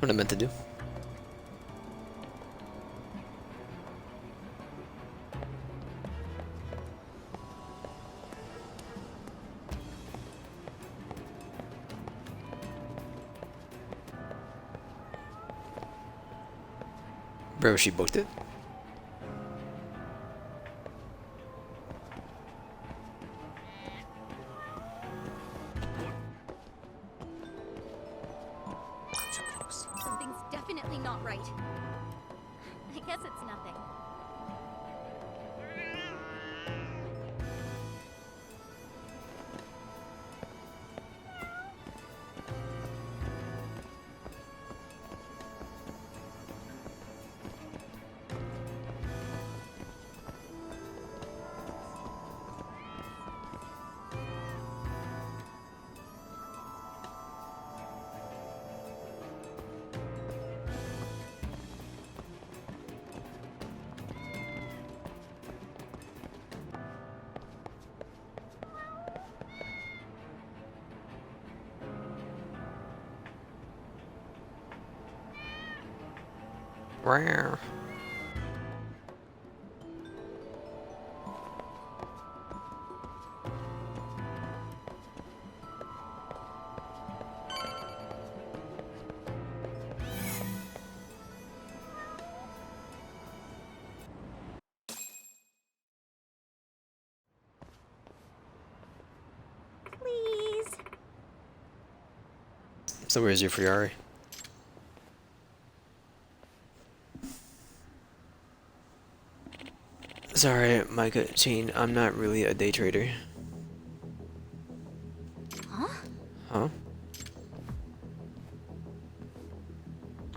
what I meant to do. Bro, she booked it? Something's definitely not right. I guess it's nothing. Rare. Please. So where's your Ferrari? Sorry, Micah Teen, I'm not really a day trader. Huh? Huh?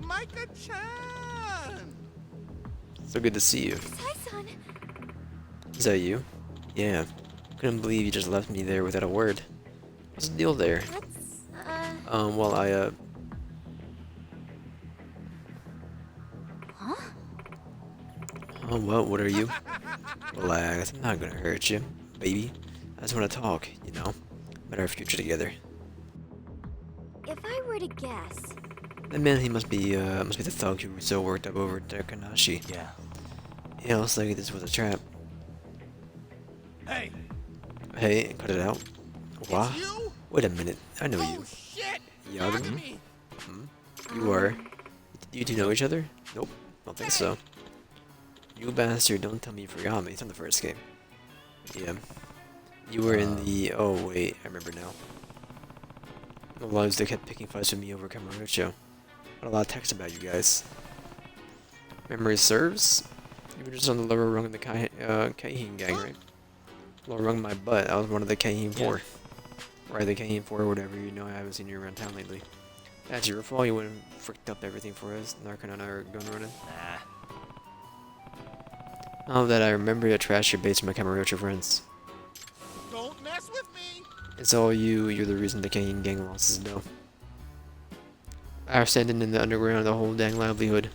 Micah-chan! So good to see you. Sai-san. Is that you? Yeah. Couldn't believe you just left me there without a word. What's the deal there? Let's, Well, Huh? Oh, well, what are you? Relax, I'm not gonna hurt you, baby. I just wanna talk, you know, about our future together. If I were to guess... That man, he must be the thug who was so worked up over Takanashi. Yeah. Yeah, looks like this was a trap. Hey! Hey, cut it out. What? It's you? Wait a minute, I know Oh, you. shit! Yeah, Look at me! You are. You two know each other? Nope, don't think so. You bastard, don't tell me you forgot me. It's on the first game. Yeah. You were in the... Oh, wait, I remember now. The lives that kept picking fights with me over Kamurocho. Got a lot of text about you guys. Memory serves? You were just on the lower rung of the Keihin gang, right? Lower rung my butt. I was one of the Keihin 4. Right, the Keihin 4 or whatever. You know I haven't seen you around town lately. That's your fault. You went and fricked up everything for us. Narcon and I are gun running. Nah. Now that I remember, I trashed your base with my Kamurocho friends. Don't mess with me! It's all you. You're the reason the Keihin gang lost its dough. I was standing in the underground the whole dang livelihood.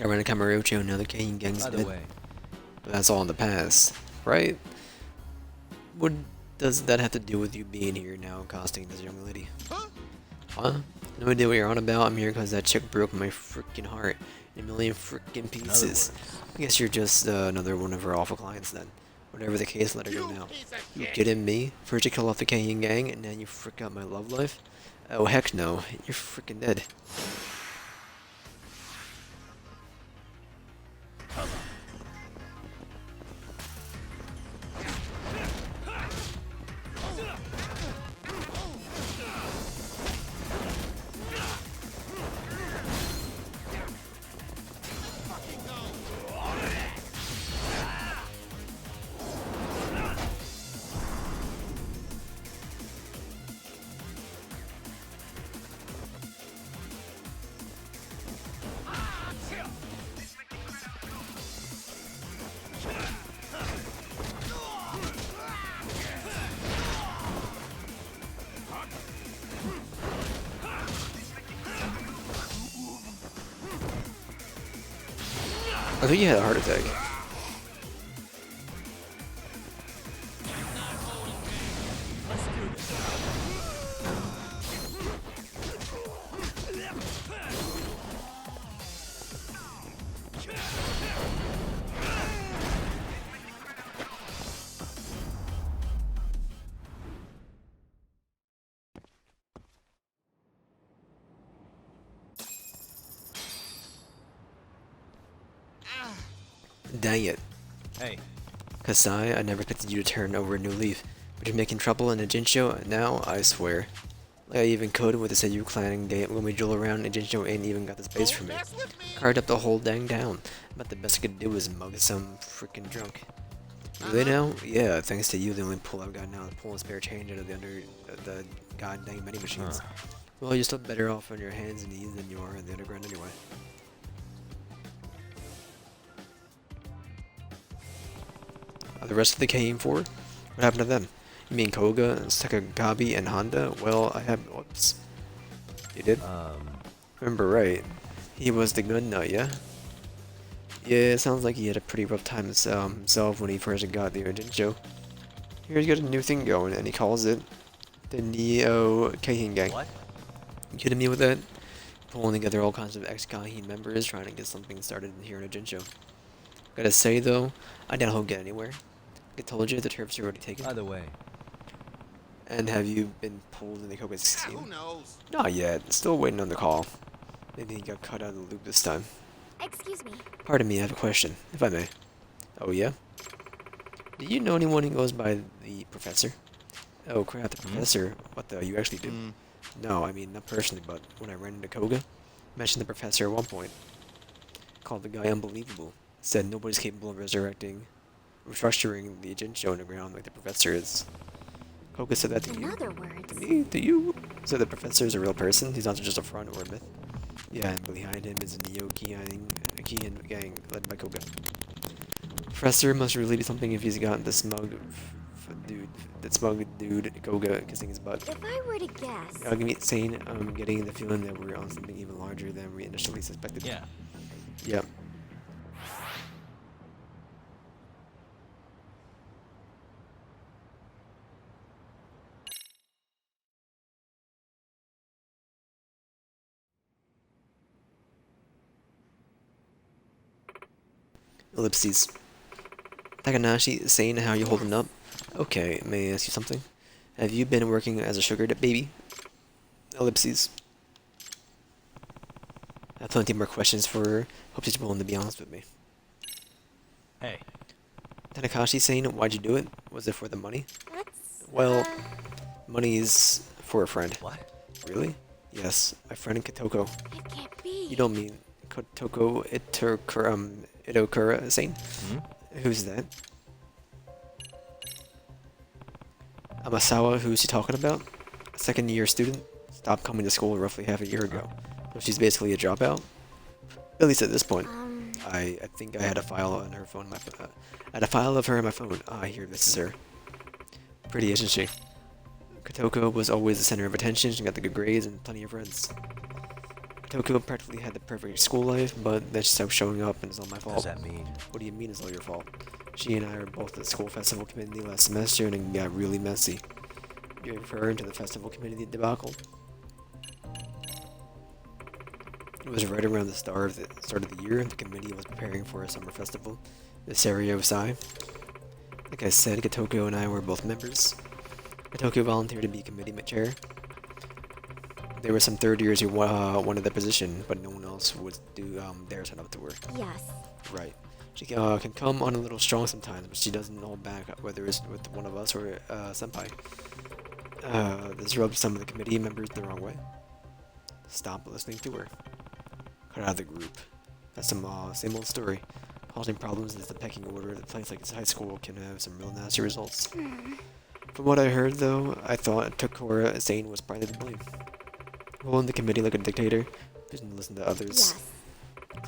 I ran a Kamurocho, now the Keihin gang's dead. But that's all in the past, right? What does that have to do with you being here now, accosting this young lady? Huh? Huh? No idea what you're on about. I'm here because that chick broke my freaking heart in a million freaking pieces. I guess you're just another one of her awful clients then. Whatever the case, let her go now. Piece of You shit. kidding me? First you kill off the Keihin gang, and then you frick out my love life? Oh heck no, you're freaking dead. I think you had a heart attack. Dang it. Hey, Kasai, I never expected you to turn over a new leaf. But you're making trouble in a Jinsho, and now, I swear. Like I even coded with the Seiyu clan game when we drool around and Jinsho ain't even got the space for Don't me. mess with me. Carved up the whole dang town. But the best I could do is mug some freaking drunk. Really now? Yeah, thanks to you, the only pull I've got now is pulling spare change out of the goddamn vending machines. Well, you're still better off on your hands and knees than you are in the underground anyway. The rest of the KM4? What happened to them? You mean Koga, Sakagabi, and Honda? Well, I have... Whoops. You did? Remember right. He was the good nut, yeah? Yeah, it sounds like he had a pretty rough time himself when he first got the Jincho. Here's got a new thing going, and he calls it the Neo Keihin Gang. what? You kidding me with that? Pulling together all kinds of ex-Keihin members trying to get something started here in a Jincho. Gotta say though, I doubt he'll get anywhere. I told you the turfs are already taken. By the way, And have you been pulled in the Koga's Ah, who scheme? knows? Not yet. Still waiting on the call. Maybe he got cut out of the loop this time. Excuse me. Pardon me, I have a question, if I may. Oh yeah? Do you know anyone who goes by the Professor? Oh crap, the Professor? What the, you actually do? No, I mean, not personally, but when I ran into Koga, mentioned the Professor at one point. Called the guy unbelievable. Said nobody's capable of restructuring the Jinsho underground like the Professor is. Koga said that to In you? other To words, me? To you? So the Professor is a real person? He's not just a front or a myth? Yeah, and behind him is a Neo Keihin gang led by Koga. Professor must really be something if he's got the smug dude Koga kissing his butt. if I were to guess, Give me saying I'm getting the feeling that we're on something even larger than we initially suspected. yeah. Yep. Ellipses. Takanashi, saying how you holding up? Okay, may I ask you something? Have you been working as a sugar baby? Ellipses. I have plenty more questions for her. Hope she's willing to be honest with me. Hey, Tanakashi saying, why'd you do it? Was it for the money? that's Well, money is for a friend. what? Really? Yes, my friend Kitoko. it can't be. You don't mean Kotoko Itokura saying? Who's that? Amasawa, who's she talking about? A second-year student? Stopped coming to school roughly half a year ago. So she's basically a dropout? At least at this point. I think I had a file on her phone. I had a file of her on my phone. Ah, here, this is her. Pretty, isn't she? Kotoko was always the center of attention. She got the good grades and plenty of friends. Kotoko practically had the perfect school life, but then she stopped showing up and it's all my What fault. does that mean? What do you mean it's all your fault? She and I were both at the school festival committee last semester and it got really messy. You're referring to the festival committee debacle? It was right around the start of the year. The committee was preparing for a summer festival, the Serio Sai. Like I said, Kotoko and I were both members. Kotoko volunteered to be committee chair. There were some third years who wanted the position, but no one else would dare sign up to her. Yes. Right. She can come on a little strong sometimes, but she doesn't hold back whether it's with one of us or senpai. This rubs some of the committee members the wrong way. Stop listening to her. Cut out of the group. That's some same old story. Causing problems is the pecking order. The place like this high school can have some real nasty results. From what I heard, though, I thought Takura Zane was partly to blame. Holding the committee like a dictator, doesn't listen to others. Yes.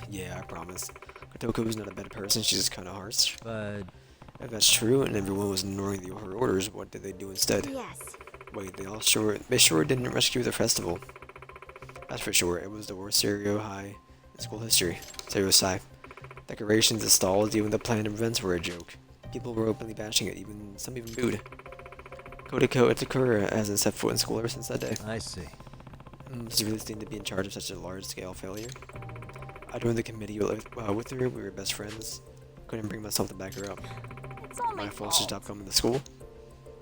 Yeah, I promise. Kotoku's not a bad person, she's just kinda harsh. But If that's true, and everyone was ignoring her orders, what did they do instead? Yes. Wait, they sure didn't rescue the festival. That's for sure, it was the worst Serio High in school history. Serio Sai. Decorations, the stalls, even the planned events were a joke. People were openly bashing it, some even booed. Kotoko Itakura hasn't set foot in school ever since that day. I see. Does he really seem to be in charge of such a large-scale failure? I joined the committee with her, we were best friends. Couldn't bring myself to back her up. It's all My fault she stopped coming to school.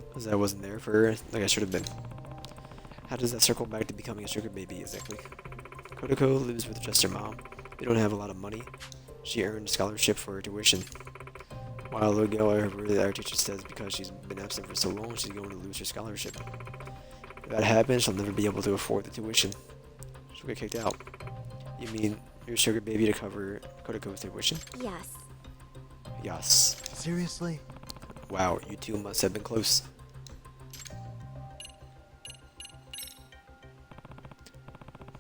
Because I wasn't there for her like I should have been. How does that circle back to becoming a sugar baby exactly? Kotoko lives with just her mom. They don't have a lot of money. She earned scholarship for her tuition. A while ago, I heard that our teacher says because she's been absent for so long, she's going to lose her scholarship. If that happens, she'll never be able to afford the tuition. She'll get kicked out. You mean your sugar baby to cover Kotoko's tuition? Yes. Yes. Seriously? Wow, you two must have been close.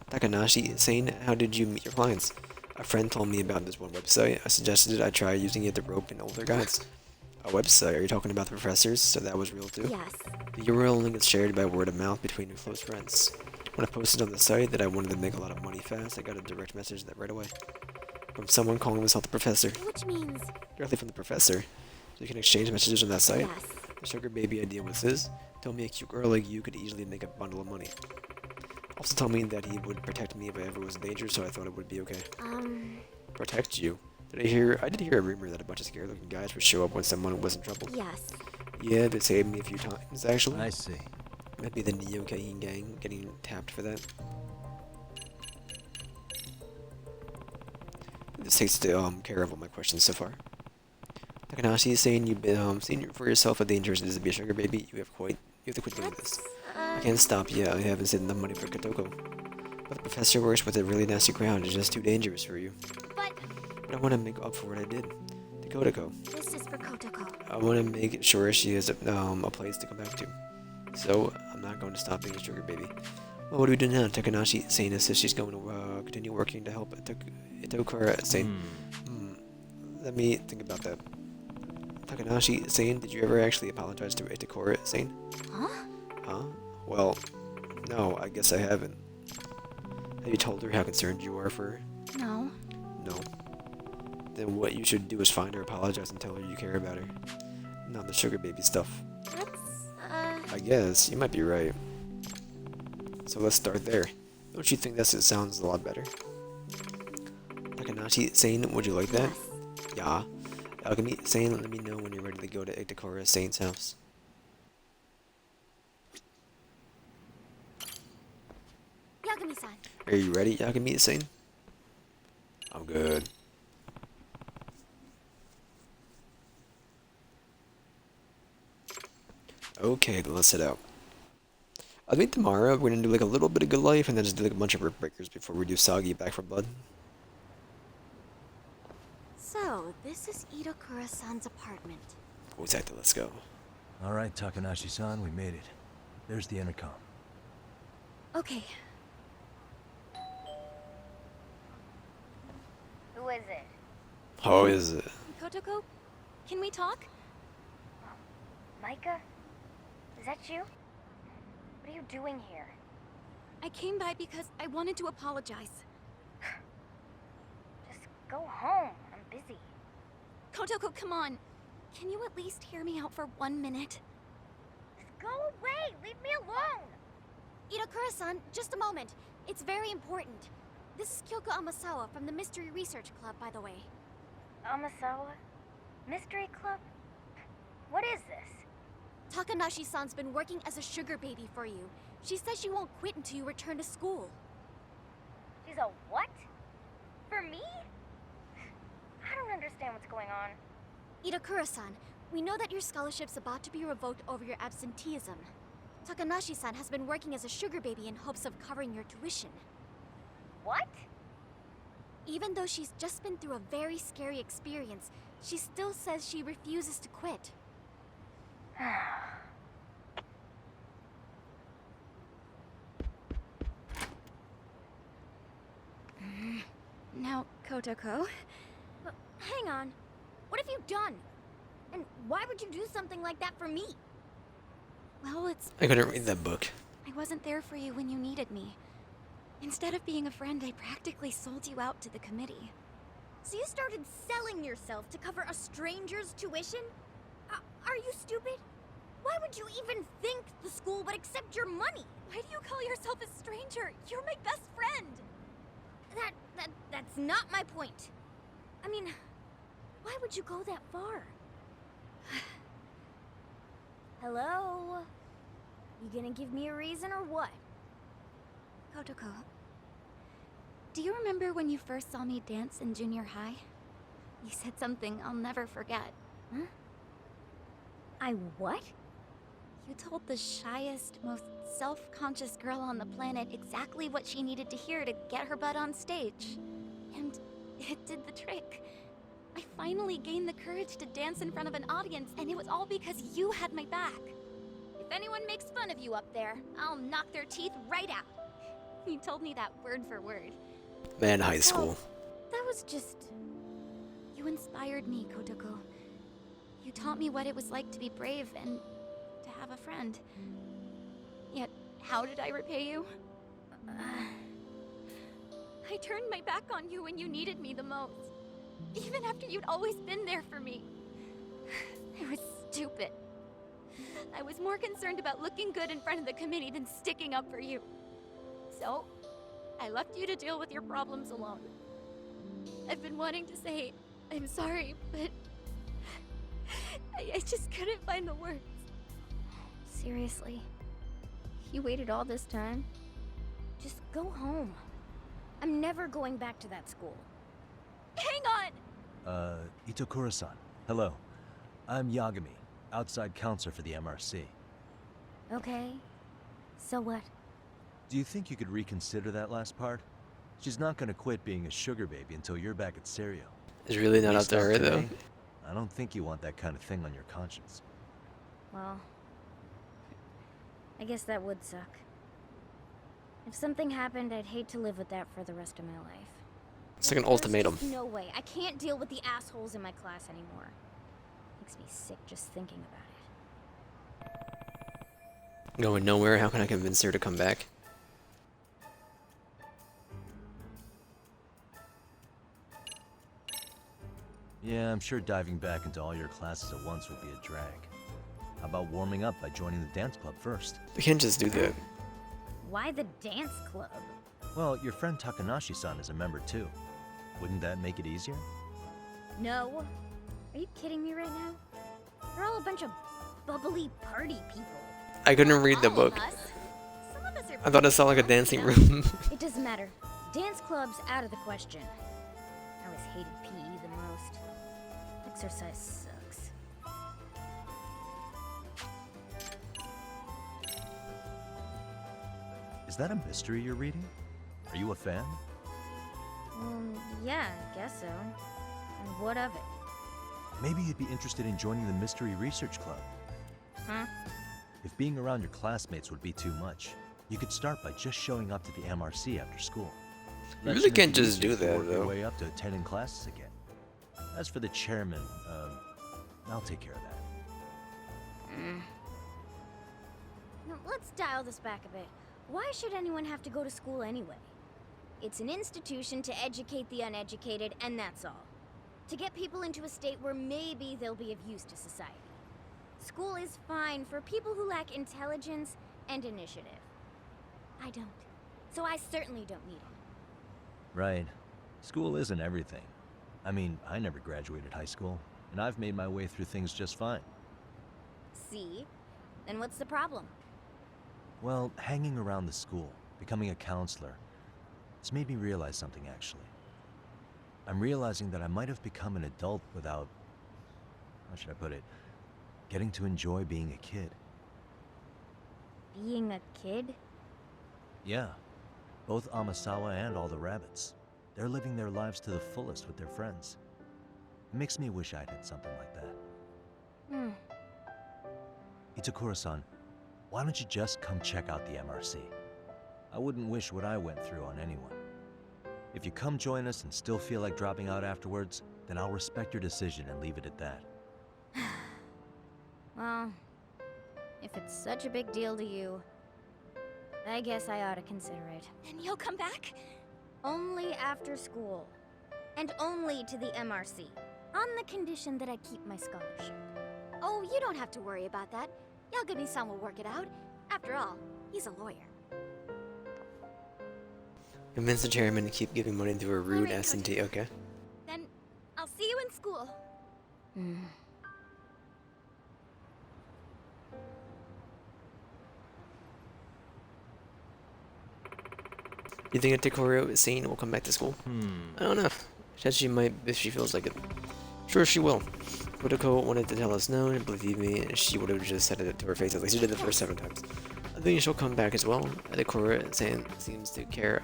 Takanashi is saying, how did you meet your clients? A friend told me about this one website. I suggested I try using it to rope in older guys. A website? Are you talking about the professors? So that was real too? Yes. The URL link is shared by word of mouth between your close friends. When I posted on the site that I wanted to make a lot of money fast, I got a direct message that right away. From someone calling himself the professor. Which means Directly from the professor. So you can exchange messages on that site. yes. The sugar baby idea was his. Told me a cute girl like you could easily make a bundle of money. Also told me that he would protect me if I ever was in danger, so I thought it would be okay. Protect you? I did hear a rumor that a bunch of scared looking guys would show up when someone was in trouble. Yes. Yeah, they saved me a few times actually. I see. Might be the Neo Gang gang getting tapped for that. This takes care of all my questions so far. Takanashi is saying you've been seeing for yourself how dangerous it is to be a sugar baby. You have to quit doing this. I can't stop you. I haven't saved enough money for Kotoko. But the professor works with a really nasty ground. It's just too dangerous for you. But But I want to make up for what I did to Kotoko. this is for Kotoko. I want to make sure she has a place to come back to. So I'm not going to stop being a sugar baby. Well, what do we do now? Takanashi saying says she's going to continue working to help Itokura saying, let me think about that. Takanashi saying, did you ever actually apologize to Itokura saying? Huh? Huh? Well, no, I guess I haven't. Have you told her how concerned you are for her? No. No. Then what you should do is find her, apologize, and tell her you care about her. Not the sugar baby stuff. That's I guess, you might be right. So let's start there. Don't you think it sounds a lot better? Takanashi saying, would you like that? yes. Yeah. Alchemy saying, let me know when you're ready to go to Itokura Saint's house. Yagami-san. Are you ready, Yagami saying? I'm good. Okay, then let's head out. I think tomorrow we're gonna do like a little bit of Good Life and then just do like a bunch of Rift Breakers before we do Soggy Back for Blood. So, this is Itokura-san's apartment. Exactly, let's go. All right, Takanashi-san, we made it. There's the intercom. Okay. Who is it? How is it? Kotoko, can we talk? Micah? Is that you? What are you doing here? I came by because I wanted to apologize. Just go home. I'm busy. Kotoko, come on. Can you at least hear me out for 1 minute? Just go away! Leave me alone! Itokura-san, just a moment. It's very important. This is Kyoko Amasawa from the Mystery Research Club, by the way. Amasawa? Mystery Club? What is this? Takanashi-san's been working as a sugar baby for you. She says she won't quit until you return to school. She's a what? For me? I don't understand what's going on. Itokura-san, we know that your scholarship's about to be revoked over your absenteeism. Takanashi-san has been working as a sugar baby in hopes of covering your tuition. What? Even though she's just been through a very scary experience, she still says she refuses to quit. Now, Kotoko... But hang on. What have you done? And why would you do something like that for me? Well, it's... I couldn't read that book. I wasn't there for you when you needed me. Instead of being a friend, I practically sold you out to the committee. So you started selling yourself to cover a stranger's tuition? Are you stupid? Why would you even think the school would accept your money? Why do you call yourself a stranger? You're my best friend! That's not my point. I mean, why would you go that far? Hello? You gonna give me a reason or what? Kotoko, do you remember when you first saw me dance in junior high? You said something I'll never forget. Huh? I what? You told the shyest, most self-conscious girl on the planet exactly what she needed to hear to get her butt on stage. And it did the trick. I finally gained the courage to dance in front of an audience, and it was all because you had my back. If anyone makes fun of you up there, I'll knock their teeth right out. You told me that word for word. Man, high school. That was just... You inspired me, Kotoko. You taught me what it was like to be brave and to have a friend. Yet, how did I repay you? I turned my back on you when you needed me the most. Even after you'd always been there for me. I was stupid. I was more concerned about looking good in front of the committee than sticking up for you. So, I left you to deal with your problems alone. I've been wanting to say, I'm sorry, but I just couldn't find the words. Seriously? You waited all this time? Just go home. I'm never going back to that school. Hang on! Itokura-san. Hello. I'm Yagami, outside counselor for the MRC. Okay. So what? Do you think you could reconsider that last part? She's not gonna quit being a sugar baby until you're back at Serio. It's really not up to her, though. I don't think you want that kind of thing on your conscience. Well, I guess that would suck. If something happened, I'd hate to live with that for the rest of my life. It's like an There's ultimatum. just no way. I can't deal with the assholes in my class anymore. Makes me sick just thinking about it. Going nowhere. How can I convince her to come back? Yeah, I'm sure diving back into all your classes at once would be a drag. How about warming up by joining the dance club first? We can't just do that. Why the dance club? Well, your friend Takanashi-san is a member too. Wouldn't that make it easier? No. Are you kidding me right now? They're all a bunch of bubbly party people. I couldn't read the All book. of us. Some of us are I thought it sounded like a dancing room. It doesn't matter. Dance club's out of the question. I always hated PE the most. Exercise sucks. Is that a mystery you're reading? Are you a fan? Yeah, I guess so. And what of it? Maybe you'd be interested in joining the Mystery Research Club. Huh? If being around your classmates would be too much, you could start by just showing up to the MRC after school. You That really shouldn't can't be just easier do to that, work your though. way up to attending classes again. As for the chairman, I'll take care of that. Now, let's dial this back a bit. Why should anyone have to go to school anyway? It's an institution to educate the uneducated, and that's all. To get people into a state where maybe they'll be of use to society. School is fine for people who lack intelligence and initiative. I don't. So I certainly don't need it. Right. School isn't everything. I mean, I never graduated high school, and I've made my way through things just fine. See? Then what's the problem? Well, hanging around the school, becoming a counselor, it's made me realize something, actually. I'm realizing that I might have become an adult without, how should I put it, getting to enjoy being a kid. Being a kid? Yeah, both Amasawa and all the rabbits. They're living their lives to the fullest with their friends. It makes me wish I'd had something like that. Itokura-san, why don't you just come check out the MRC? I wouldn't wish what I went through on anyone. If you come join us and still feel like dropping out afterwards, then I'll respect your decision and leave it at that. Well, if it's such a big deal to you, I guess I ought to consider it. And you'll come back? Only after school. And only to the MRC. On the condition that I keep my scholarship. Oh, you don't have to worry about that. Yagami-san will work it out. After all, he's a lawyer. Convince the chairman to keep giving money to a rude Alright, S&T. Okay. Then, I'll see you in school. You think Itokura scene will come back to school? I don't know. Said she might if she feels like it. Sure, she will. Kotoko wanted to tell us no, and believe me, she would have just said it to her face like she did the first 7 times. I think she'll come back as well. Adekora seems to care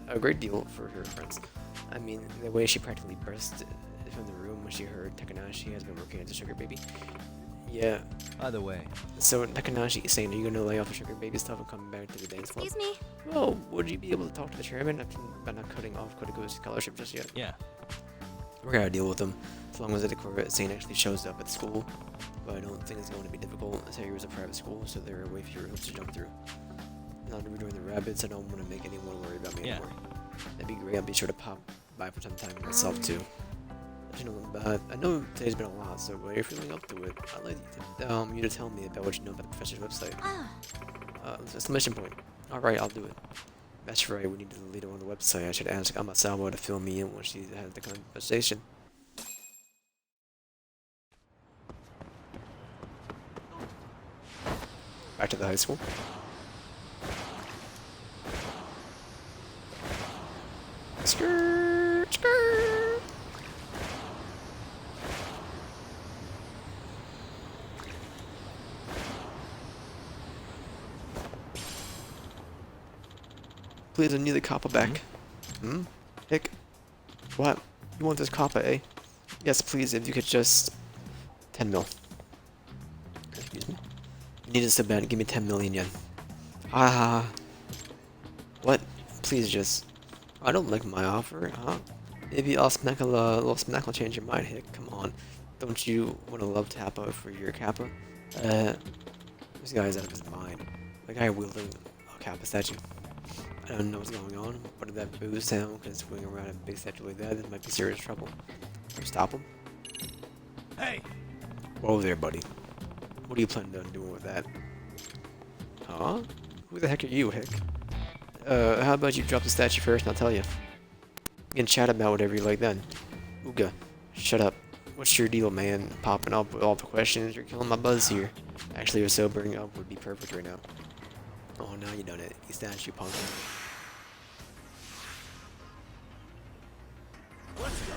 a great deal for her friends. I mean, the way she practically burst from the room when she heard Takanashi has been working as a sugar baby. Yeah. Either way, So Takanashi is saying, are you gonna lay off the sugar baby stuff and come back to the dance club? Excuse me? Well, would you be able to talk to the chairman about not cutting off Kotoko's scholarship just yet? Yeah. We're gonna deal with him, as long as the Corvette Saint actually shows up at school. But I don't think it's going to be difficult. Sayuri was a private school, so there are way fewer hoops to jump through. Now that we're doing the rabbits, I don't want to make anyone worry about me Yeah. anymore. That'd be great. I'll be sure to pop by for some time myself too. You know, I know today's been a lot, so when you're feeling up to it, I'd like you to tell me about what you know about the professor's website. Exclamation point. Alright, I'll do it. That's right, we need the leader on the website. I should ask Amasawa to fill me in when she has the conversation. Back to the high school. Skirt, skirt. Please, I need the copper back. Hick? What? You want this copper, eh? Yes, please, if you could just... 10 mil. Excuse me? You need to step back and give me 10 million yen. Ah. What? Please just... I don't like my offer, huh? Maybe I'll smack a little smack will change your mind, Hick. Come on. Don't you want to love Tappa for your Kappa? This guy's out of his mind. The guy wielding a Kappa statue. I don't know what's going on, but if that boo sound can swing around a big statue like that, there might be serious trouble. You stop him? Hey! Whoa there, buddy. What are you planning on doing with that? Huh? Who the heck are you, Hick? How about you drop the statue first and I'll tell you. You can chat about whatever you like then. Uga, shut up. What's your deal, man? Popping up with all the questions, you're killing my buzz here. Actually, your sobering up would be perfect right now. Oh, now you done it. You statue punk. Let's go.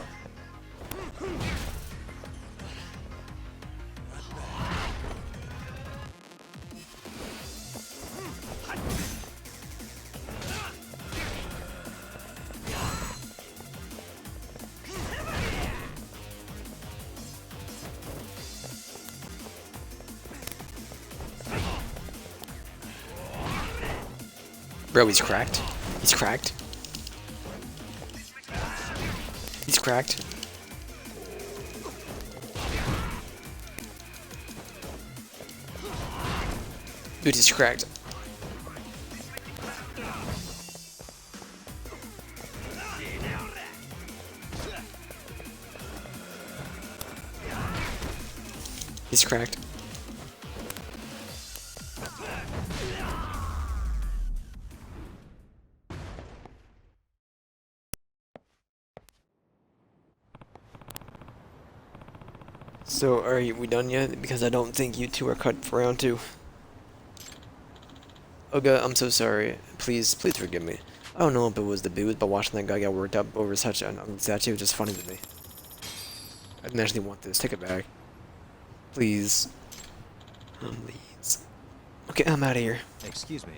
Bro, he's cracked. He's cracked. He's cracked. Dude, he's cracked. He's cracked. So, are we done yet? Because I don't think you two are cut for round 2. Oga, I'm so sorry. Please forgive me. I don't know if it was the booze, but watching that guy get worked up over such an ugly statue was just funny to me. I didn't actually want this. Take it back. Please. Please. Okay, I'm out of here. excuse me.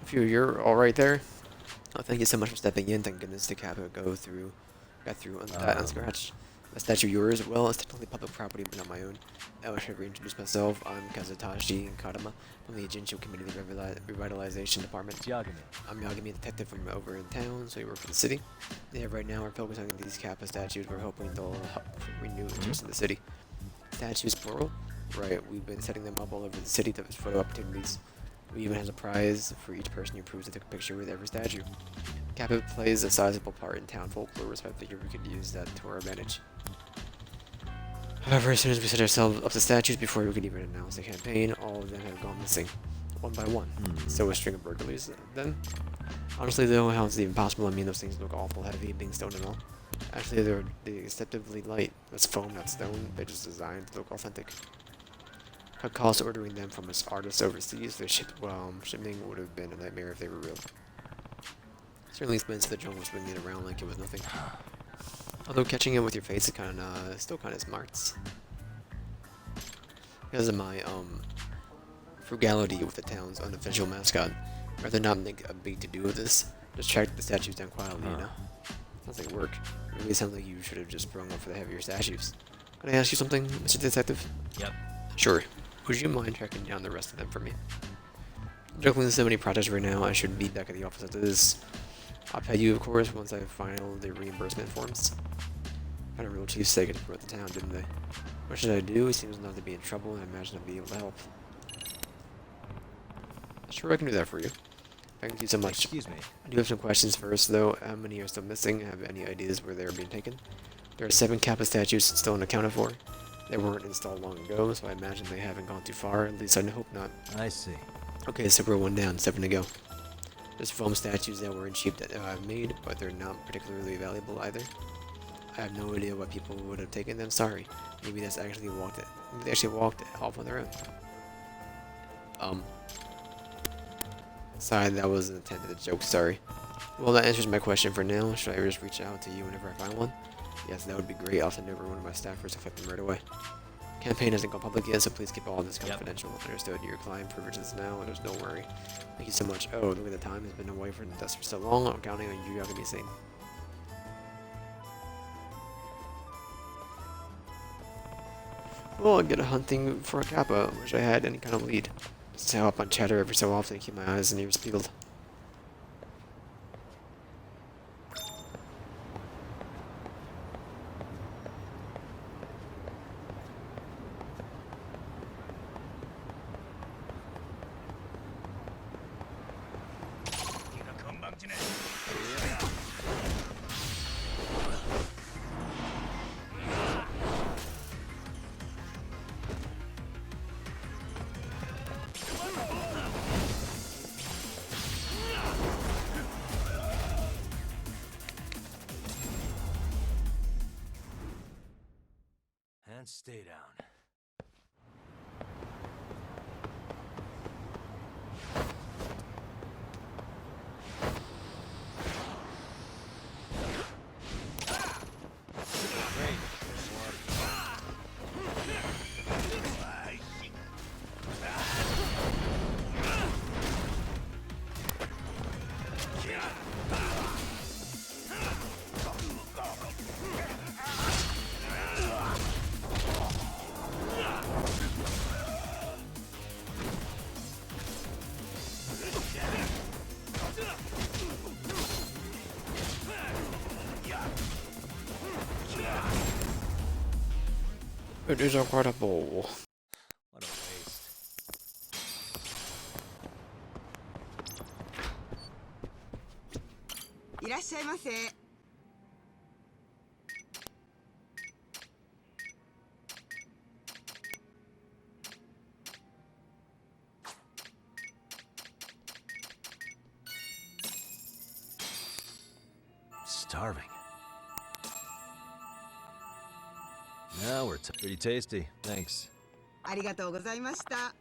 If you're alright there. Oh, thank you so much for stepping in. Thank goodness the Kappa got through unscratched. The statue yours? Well, it's technically public property, but not my own. I should reintroduce myself. I'm Kazutashi Kadama from the Jinsho Community Revitalization Department. Yagami. I'm Yagami, a detective from over in town, so we work for the city. Yeah, right now we're focusing on these Kappa statues. We're hoping they'll help renew interest in the city. Statues, plural? Right, we've been setting them up all over the city to photo opportunities. We even have a prize for each person who proves they took a picture with every statue. Kappa plays a sizable part in town folklore, so I figured we could use that to our advantage. However, as soon as we set ourselves up to statues before we could even announce the campaign, all of them have gone missing, one by one. So a string of burglaries. Then, honestly though, how is it even possible? I mean, those things look awful heavy, being stone and all. Actually, they're deceptively light. That's foam, not stone. They're just designed to look authentic. Cut costs ordering them from artists overseas. Their shipping would have been a nightmare if they were real. Certainly expensive the drone was swinging it around like it was nothing. Although catching it with your face is kind of still kind of smart. Because of my frugality with the town's unofficial mascot, rather not make a big to do with this, just track the statues down quietly, you know. Sounds like work. It really sounds like you should have just sprung up for the heavier statues. Can I ask you something, Mr. Detective? Yep. Sure. Would you mind tracking down the rest of them for me? Juggling so many projects right now, I should be back at the office after this. I'll pay you, of course, once I file the reimbursement forms. Had a real cheapsake to promote the town, didn't they? What should I do? He seems not to be in trouble, and I imagine I'll be able to help. Sure, I can do that for you. Thank you so much. Excuse me. I do have some questions first, though. How many are still missing? Have any ideas where they are being taken? There are 7 Kappa statues still unaccounted for. They weren't installed long ago, so I imagine they haven't gone too far. At least I hope not. I see. Okay, so we're 1 down, 7 to go. There's foam statues that were in cheap that I've made, but they're not particularly valuable either. I have no idea why people would have taken them. Sorry. Maybe that's actually walked it. Maybe they actually walked off on their own. Sorry, that was an intended joke. Sorry. Well, that answers my question for now. Should I just reach out to you whenever I find one? Yes, that would be great. I'll send over one of my staffers to collect them right away. Campaign hasn't gone public yet, so please keep all this confidential. Understood. Your client privileges now, and there's no worry. Thank you so much. Oh, look at the time. It's been away from the desk for so long. I'm counting on you. Y'all can be seen. Well, I get a hunting for a Kappa. Wish I had any kind of lead. Just help on chatter every so often to keep my eyes and ears peeled. And stay down. It is incredible. What a waste. いらっしゃいませ。Starving. Now we're pretty tasty. Thanks. ありがとうございました。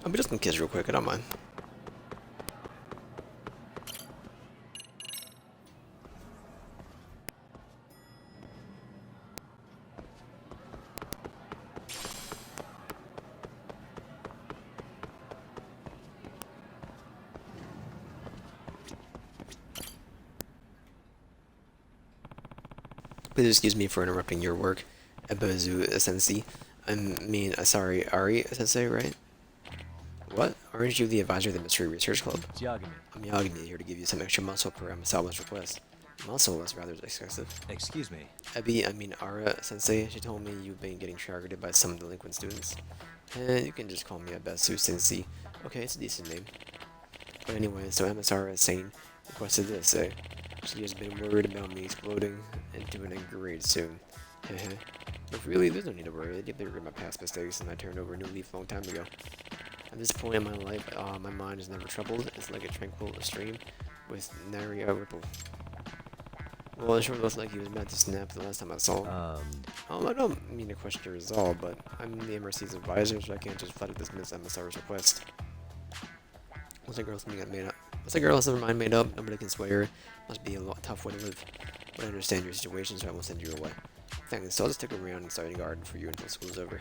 I'll be just some kids real quick, I don't mind. Please excuse me for interrupting your work, Ebazu Sensei. Sorry, Ari Sensei, right? What? Aren't you the advisor of the Mystery Research Club? It's Yagami. I'm Yagami, here to give you some extra muscle per Amasawa's request. Muscle was rather excessive. Excuse me. Ara Sensei, she told me you've been getting targeted by some delinquent students. You can just call me Abesu Sensei. Okay, it's a decent name. But anyway, so Amasara is saying, requested this, She has been worried about me exploding into an angry grade soon. But really, there's no need to worry. I deeply regret my past mistakes and I turned over a new leaf a long time ago. At this point in my life, my mind is never troubled. It's like a tranquil stream with nary a ripple. Well, it sure looks like he was about to snap the last time I saw him. I don't mean to question your resolve, but I'm the MRC's advisor, so I can't just flat out dismiss Amasara's request. Once a girl's her mind made up, nobody can sway her. Must be a tough way to live. But I understand your situation, so I won't send you away. Thanks, so I'll just stick around and start a garden for you until school's over.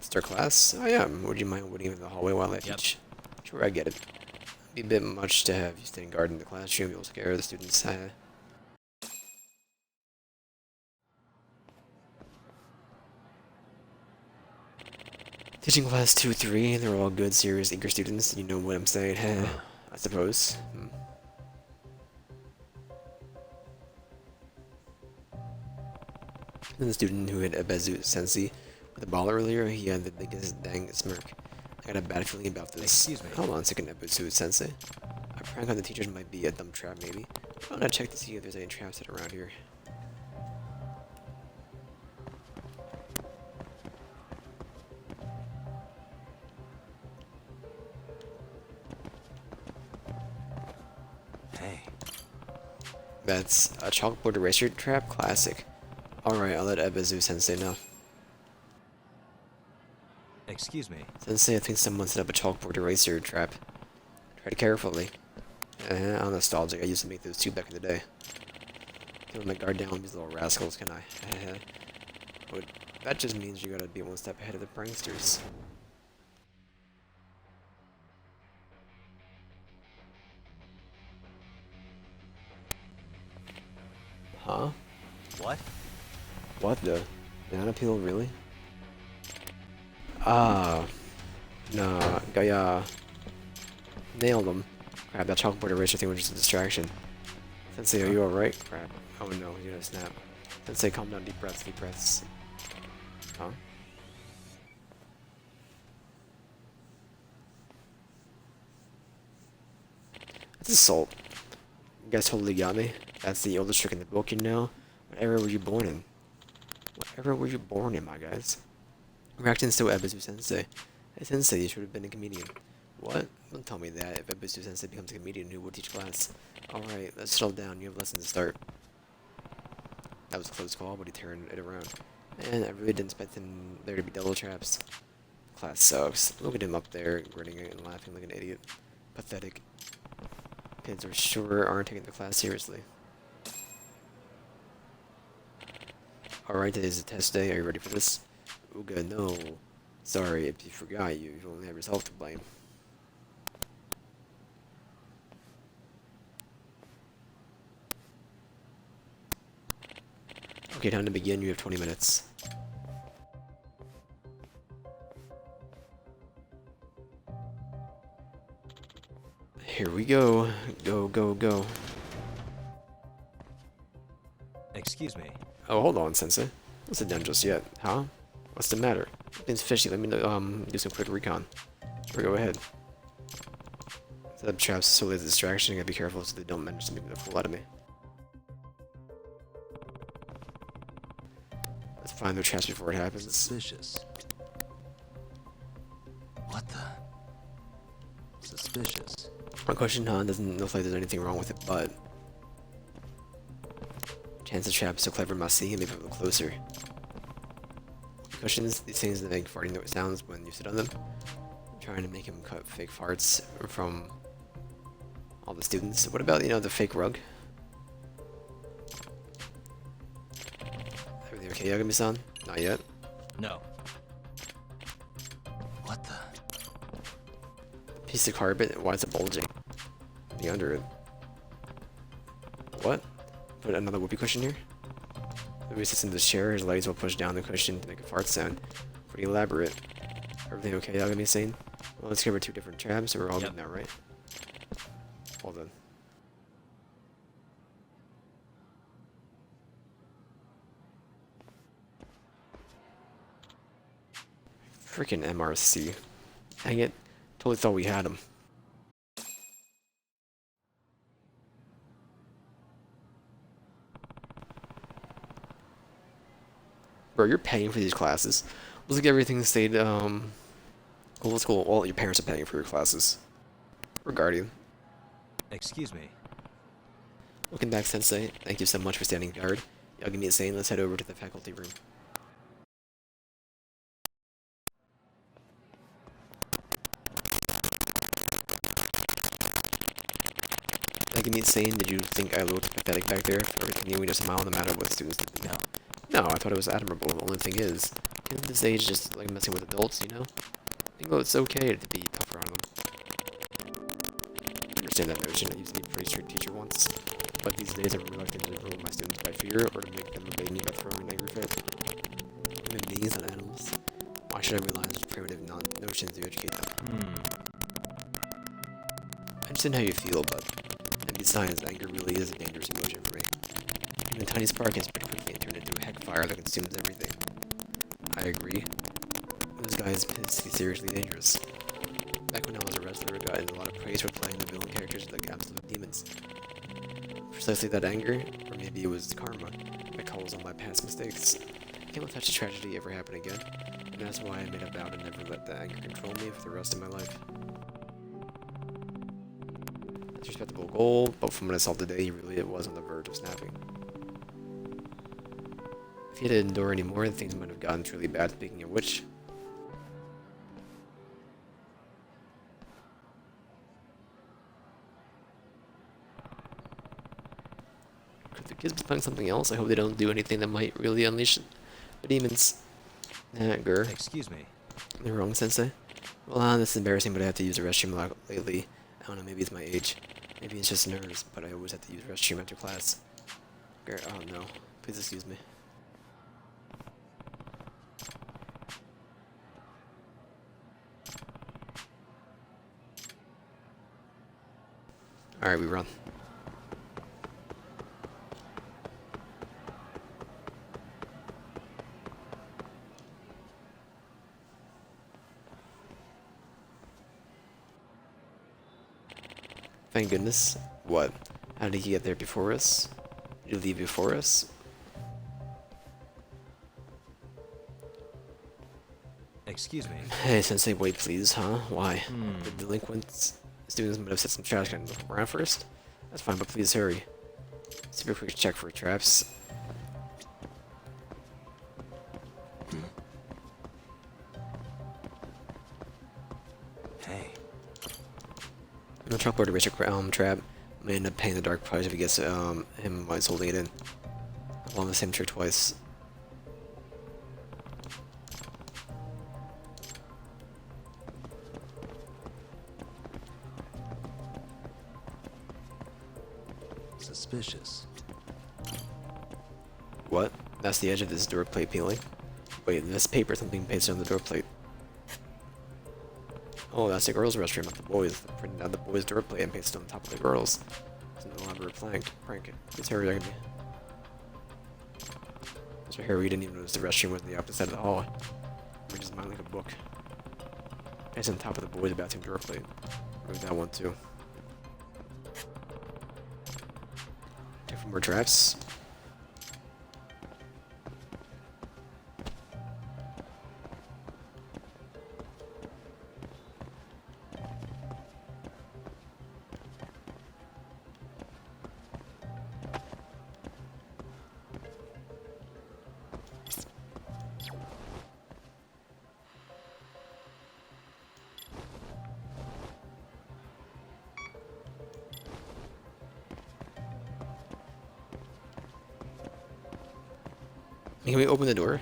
Start class? I am. Would you mind waiting in the hallway while I teach? Sure, I get it. Be a bit much to have you stand guard in the classroom. You'll scare the students. Teaching class 2-3, they're all good, serious, eager students. You know what I'm saying, I suppose. Then the student who hit Abesu Sensei with the ball earlier, he had the biggest dang smirk. I got a bad feeling about this. Excuse me. Hold on a second, Abesu Sensei. A prank on the teachers might be a dumb trap, maybe. I'm gonna check to see if there's any traps set around here. Hey. That's a chalkboard eraser trap? Classic. Alright, I'll let Abesu Sensei know. Excuse me. Sensei, I think someone set up a chalkboard eraser trap. Tread carefully. I'm nostalgic. I used to make those too back in the day. Can't let my guard down with these little rascals, can I? But that just means you gotta be one step ahead of the pranksters. Huh? What? What the? Banana peel, really? Ah. Nah, Gaia. Nailed him. Crap, that chalkboard eraser thing was just a distraction. Sensei, are you alright? Crap. Oh no, you gotta snap. Sensei, calm down, deep breaths, deep breaths. Huh? That's assault. You guys totally got me. That's the oldest trick in the book, you know? What era were you born in? What era were you born in, my guys? Reacting to Abesu Sensei. Hey Sensei, you should have been a comedian. What? Don't tell me that. If Abesu Sensei becomes a comedian, who will teach class? Alright, let's settle down. You have lessons to start. That was a close call, but he turned it around. Man, I really didn't expect there to be double traps. Class sucks. Look at him up there, grinning and laughing like an idiot. Pathetic. Kids are sure aren't taking the class seriously. Alright, today's a test day. Are you ready for this? Ooga, no. Sorry, if you forgot, you only have yourself to blame. Okay, time to begin. You have 20 minutes. Here we go. Go, go, go. Excuse me. Oh, hold on, Sensei. Don't sit down just yet. Huh? What's the matter? It's fishy. Let me do some quick recon. Or go ahead. Set up traps solely as a distraction. I gotta be careful so they don't manage to make a fool out of me. Let's find the traps before it happens. Suspicious. What the? Suspicious. My question, huh? Doesn't look like there's anything wrong with it, but chance the trap is so clever must see him if a little closer. Cushions, these things that make farting sounds when you sit on them. I'm trying to make him cut fake farts from all the students. What about, you know, the fake rug? Everything okay, Yagami-san? Not yet. No. What the? Piece of carpet, why is it bulging? The under it. What? Put another whoopee cushion here? Maybe he sits in this chair, his legs will push down the cushion to make a fart sound. pretty elaborate. Everything okay, Yagami Sane? Well, let's cover 2 different traps, so we're all Yep. good now, right? All done. Freaking MRC. Dang it. Totally thought we had him. Bro, you're paying for these classes. Looks like everything stayed, Well, school. Well, your parents are paying for your classes. Or guardian. Excuse me. Welcome back, Sensei. Thank you so much for standing guard. Yagami is saying, let's head over to the faculty room. Yagami is saying, did you think I looked pathetic back there for continuing to smile no matter what students did to me? No, I thought it was admirable. The only thing is, at this age, just like messing with adults, you know? I think it's okay to be tougher on them. I understand that notion. I used to be a pretty strict teacher once, but these days I'm reluctant to rule my students by fear or to make them obey me by throwing an angry fit. Human beings, not animals. Why should I rely on such primitive notions to educate them? I understand how you feel, but and besides, anger really is a dangerous emotion for me. Even a tiny spark can spread quickly and turn into a heck fire that consumes everything. I agree. Those guys is seriously dangerous. Back when I was a wrestler, I got a lot of praise for playing the villain characters like absolute demons. Precisely that anger, or maybe it was karma, that calls on my past mistakes. I can't let such a tragedy ever happen again, and that's why I made a vow to never let that anger control me for the rest of my life. That's a respectable goal, but from what I saw today, he really was on the verge of snapping. If he had to endure any more, things might have gotten truly bad, speaking of which. Could the kids be playing something else? I hope they don't do anything that might really unleash the demons. Nah, grr. Excuse me. Am I wrong, Sensei? Well, this is embarrassing, but I have to use the restroom a lot lately. I don't know, maybe it's my age. Maybe it's just nerves, but I always have to use the restroom after class. Grr, oh no. Please excuse me. Alright, we run. Thank goodness. What? How did he get there before us? Did he leave before us? Excuse me. Hey, Sensei, wait please, huh? Why? The delinquents students might have set some trash can look around first? That's fine, but please hurry. Super quick check for traps. Hey. No chalkboard eraser trap. May end up paying the dark price if he gets him while he's holding it in. I've won the same trick twice. Suspicious. What? That's the edge of this door plate peeling? Wait, this paper something pasted on the door plate. Oh, that's the girls' restroom, not the boys. They printed out the boys' door plate and pasted on top of the girls. It's an elaborate prank. Please hurry, Yagami. Mr. Harry didn't even notice the restroom was on the opposite side of the hall. We're just minding like a book. Pasted on top of the boys' bathroom door plate. Remove that one too. Check for more traps. Can we open the door?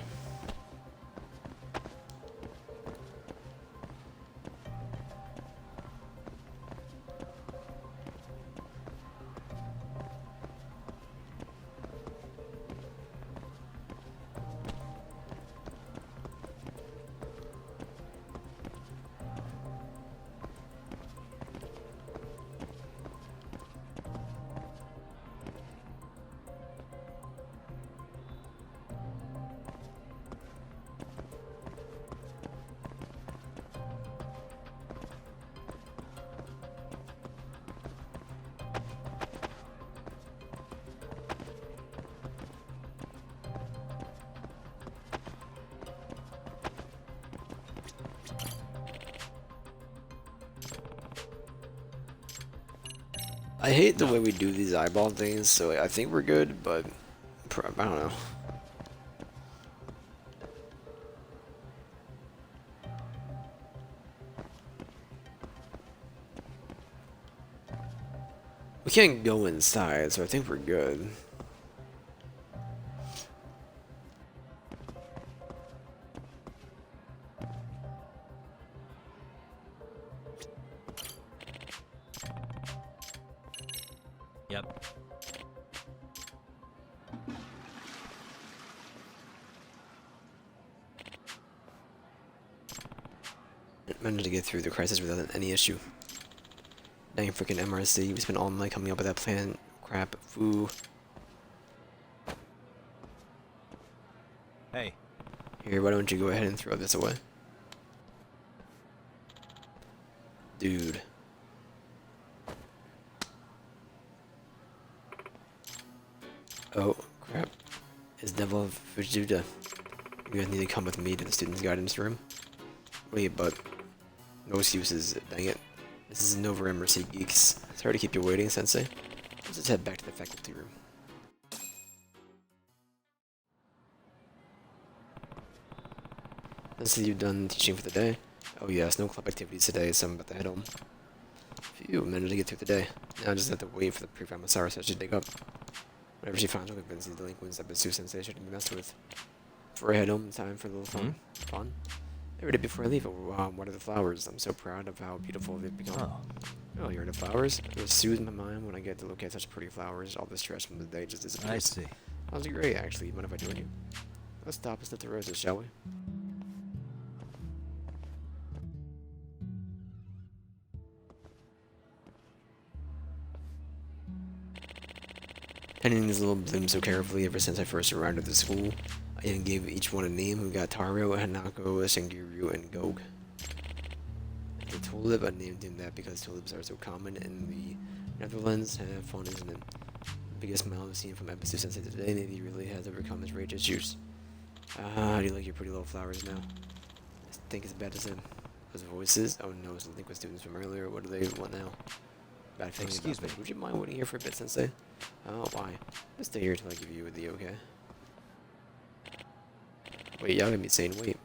I hate the way we do these eyeball things, so I think we're good, but I don't know. We can't go inside, so I think we're good. Yep. Managed to get through the crisis without any issue. Dang freaking MRC, we spent all night coming up with that plan. Crap, foo. Hey. Here, why don't you go ahead and throw this away? Dude. Oh, crap. It's Devil of Fujuda. You guys need to come with me to the student's guidance room. Wait, but... no excuses, dang it. This is Nova MRC Geeks. Sorry to keep you waiting, Sensei. Let's just head back to the faculty room. Let's see you've done teaching for the day. Oh yes, no club activities today, so I'm about to head home. Phew, managed to get through the day. Now I just have to wait for the prefab Masaru to dig up. Whenever she finds out convince these delinquents that Bitsu Sensei shouldn't be messed with. Before I head home, time for a little fun. Fun? Every day before I leave, what are the flowers? I'm so proud of how beautiful they've become. Oh, you're into flowers? It soothes my mind when I get to look at such pretty flowers. All the stress from the day just disappears. I see. Sounds great, actually. Mind if I join you? Let's stop and sniff the roses, shall we? Tending these little blooms so carefully ever since I first arrived at the school. I even gave each one a name. We got Taro, Hanako, Sengiryu, and Gog. The tulip, I named him that because tulips are so common in the Netherlands. Have fun, isn't it? The biggest smile I've seen from Episode Sensei today. Maybe he really has overcome his rage issues. How do you like your pretty little flowers now? I think it's bad as him. Those voices? Oh no, it's the delinquent students from earlier. What do they want now? Bad thing. Excuse me. Would you mind waiting here for a bit, Sensei? Oh, why? Just stay here till I give you the okay. Wait, y'all got me saying wait.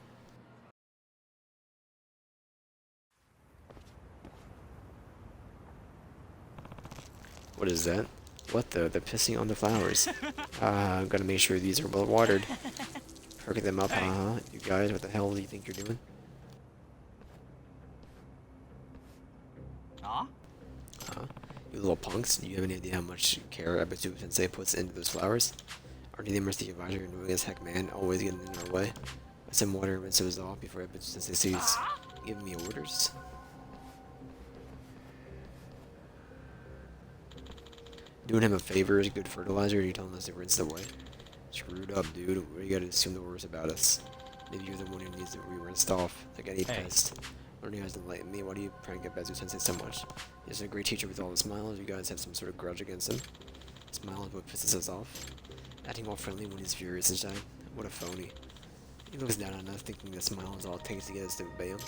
What is that? What the? They're pissing on the flowers. I'm gonna make sure these are well watered. Perking them up, You guys, what the hell do you think you're doing? Huh? You little punks, do you have any idea how much care Ebisu Sensei puts into those flowers? Aren't you the Mercy Advisor annoying as heck, man? Always getting in our way. I send water and rinse those off before Ebisu Sensei sees giving me orders. Doing him a favor is good fertilizer, or you telling us to rinse it away? Screwed up, dude. What do you gotta assume the worst about us? Maybe you're the one who needs to be rinsed off, like any pest. Why don't you guys enlighten me? Why do you prank at Ebisu Sensei so much? He's a great teacher with all the smiles. You guys have some sort of grudge against him. Smile is what pisses us off. Acting all friendly when he's furious inside. What a phony. He looks down on us, thinking the smile is all it takes to get us to obey him.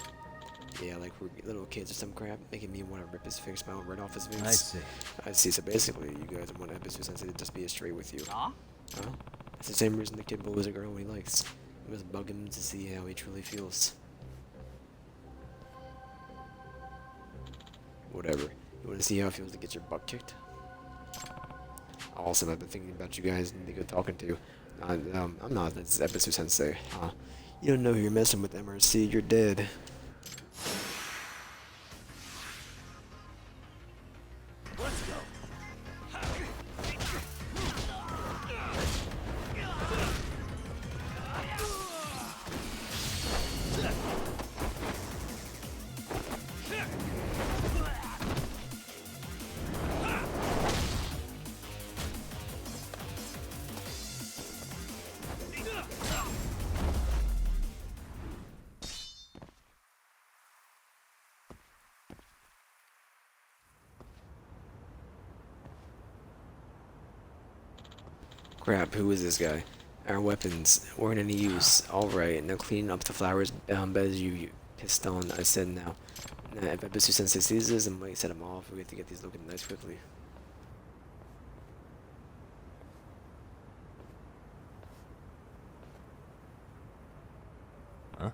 Yeah, like we're little kids or some crap, making me want to rip his fake smile right off his face. I see. I see. So basically, you guys want Ebisu Sensei to just be straight with you. Huh? Huh? It's the same reason the kid bullies a girl he likes. You must bug him to see how he truly feels. Whatever. You want to see how it feels to get your butt kicked? Awesome, I've been thinking about you guys and be good talking to. I'm not, this is Ebisu Sensei. You don't know who you're messing with, MRC, you're dead. Let's go. Crap, who is this guy? Our weapons weren't any use. Alright, now clean up the flowers beds you pissed on, I said now. Nah, if Ebisu Sensei sees this, it might set him off. We get to get these looking nice quickly. Huh?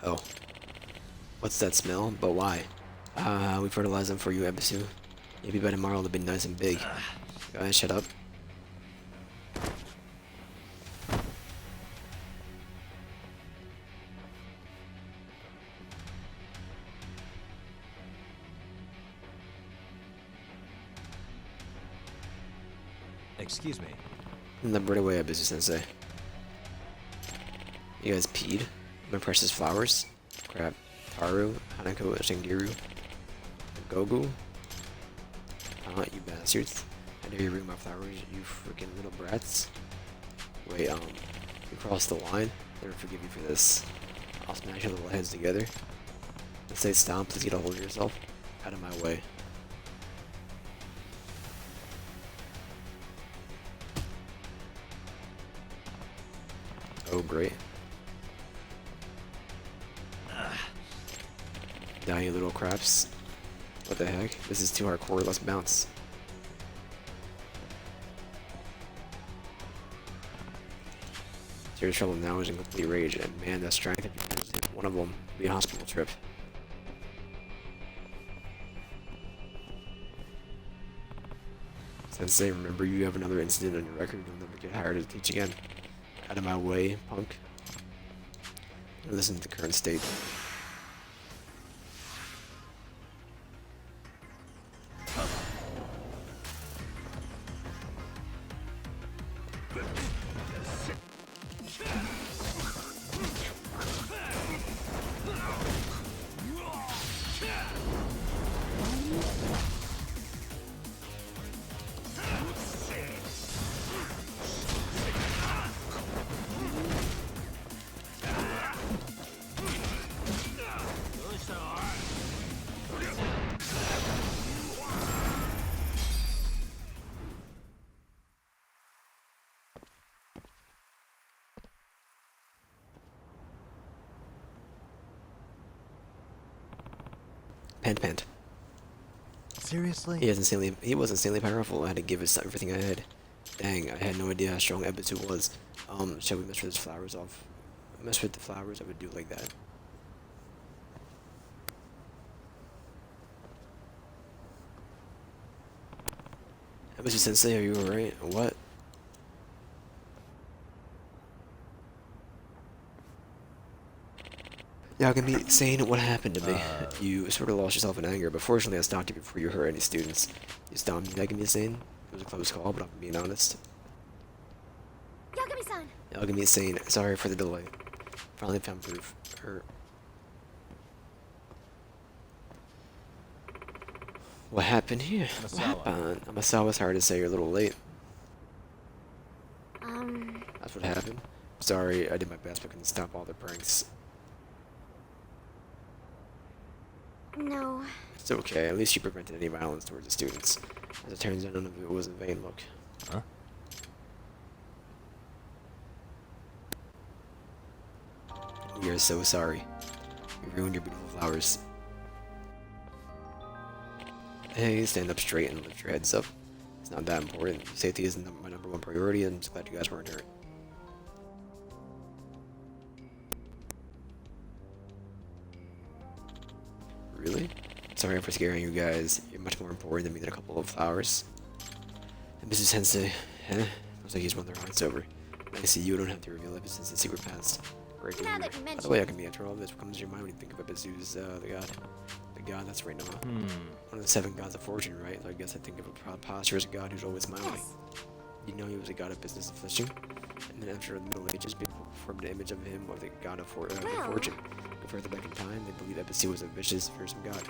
Oh. What's that smell? But why? We fertilized them for you, Ebisu. Maybe by tomorrow they'll be nice and big. Guys, shut up. Excuse me. Right away, Ebisu Sensei. You guys peed? My precious flowers? Crap. Taru, Hanako, Shingiru, Gogu? You bastards. I dare you ruin my flowers, you freaking little brats. Wait, you crossed the line? I never forgive you for this. I'll smash your little heads together. Let's say stop, please get a hold of yourself. Out of my way. Oh, great. Die, you little craps. What the heck? This is too hardcore, let's bounce. Serious trouble now is in complete rage, and man, the strength of one of them will be a hospital trip. Sensei, remember you have another incident on your record, you'll never get hired to teach again. Out of my way, punk. Listen to the current state. Pant. Seriously? He was insanely powerful. I had to give us everything I had. Dang, I had no idea how strong Ebisu was. Shall we mess with his flowers off? Mess with the flowers, I would do like that. Ebisu Sensei, are you alright? What? Yagami, saying what happened to me. You sort of lost yourself in anger, but fortunately I stopped you before you hurt any students. You stopped me, Yagami saying. It was a close call, but I'm being honest. Yagami-san! Yagami saying, sorry for the delay. Finally found proof. What happened here? What happened? Amasawa, sorry to say you're a little late. That's what happened. Sorry, I did my best but couldn't stop all the pranks. No. It's okay, at least you prevented any violence towards the students. As it turns out, none of it was in vain, look. Huh? We are so sorry. We ruined your beautiful flowers. Hey, stand up straight and lift your heads up. It's not that important. Safety isn't my number one priority, and I'm just glad you guys weren't hurt. Really? Sorry for scaring you guys. You're much more important than me than a couple of flowers. And Mrs. Sensei, looks like he's won their hearts over. I see you don't have to reveal Ebisu Sensei's secret past. Right Now here. that you By the mention way, it. I can be after all this. What comes to your mind when you think of Ebisu's the god? The god, that's right, Noah. Hmm. One of the 7 gods of fortune, right? So I guess I think of a proud posture as a god who's always smiling. Yes. You know he was a god of business and fishing, and then after the Middle Ages, people formed an image of him of the god of Well. fortune. Go further back in time, they believed Ebisu was a vicious, fearsome god.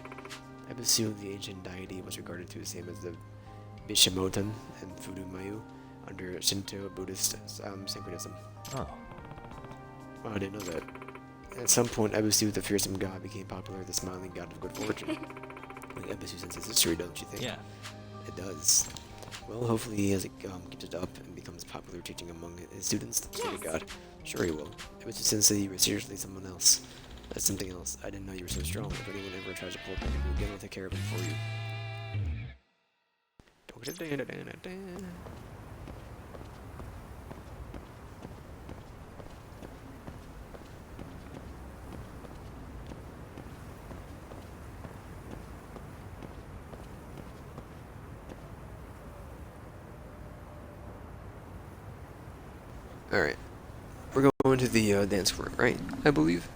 Ebisu, the ancient deity, was regarded to the same as the Bishamoten and Furumayu under Shinto Buddhist synchronism. Oh. Wow, I didn't know that. At some point, Ebisu, the fearsome god, became popular as the smiling god of good fortune. Like Ebisu Sensei's history, don't you think? Yeah. It does. Well, hopefully he has keeps it up and becomes popular teaching among his students to the Yes. god. Sure he will. Ebisu Sensei, you were seriously someone else. That's something else. I didn't know you were so strong. If anyone ever tries to pull up on you again, I'll take care of it for you. Alright. We're going to the dance floor, right? I believe.